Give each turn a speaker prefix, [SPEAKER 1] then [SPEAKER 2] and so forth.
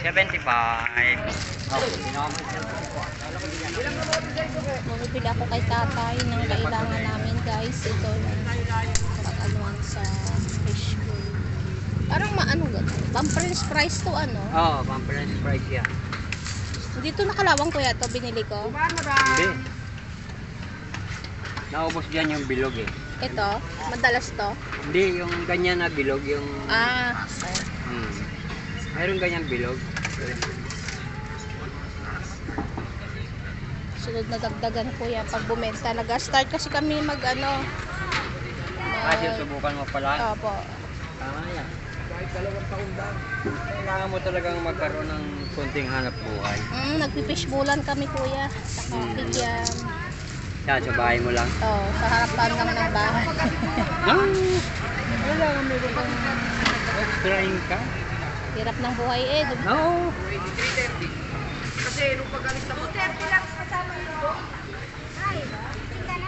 [SPEAKER 1] 75.
[SPEAKER 2] Bumibili ako kay tatay ng kailangan namin guys. Ito yung pag-anuan sa fish bowl. Parang maano gano'n. Bumper's price to ano?
[SPEAKER 1] Oo, pamper's price yan.
[SPEAKER 2] Dito nakalawang kuya to binili ko.
[SPEAKER 1] Hindi. Naubos dyan yung bilog eh.
[SPEAKER 2] Ito, madalas to.
[SPEAKER 1] Hindi, yung ganyan na bilog, yung...
[SPEAKER 2] Okay.
[SPEAKER 1] Mayroon ganyan bilog.
[SPEAKER 2] Sunod na dagdagan kuya pag bumenta. Nag-start kasi kami mag-ano.
[SPEAKER 1] Kasi subukan mo pala.
[SPEAKER 2] Opo.
[SPEAKER 1] Tama yan. Kahit 2 taon lang. Kailangan mo talagang magkaroon ng konting hanap buhay.
[SPEAKER 2] Nagpifish bulan kami kuya. Saka bigyan.
[SPEAKER 1] Yan, sa bahay mo lang.
[SPEAKER 2] Sa harapan lang ng bahay.
[SPEAKER 1] Wala lang, meron kang extra income.
[SPEAKER 2] Hirap ng buhay eh.
[SPEAKER 1] No.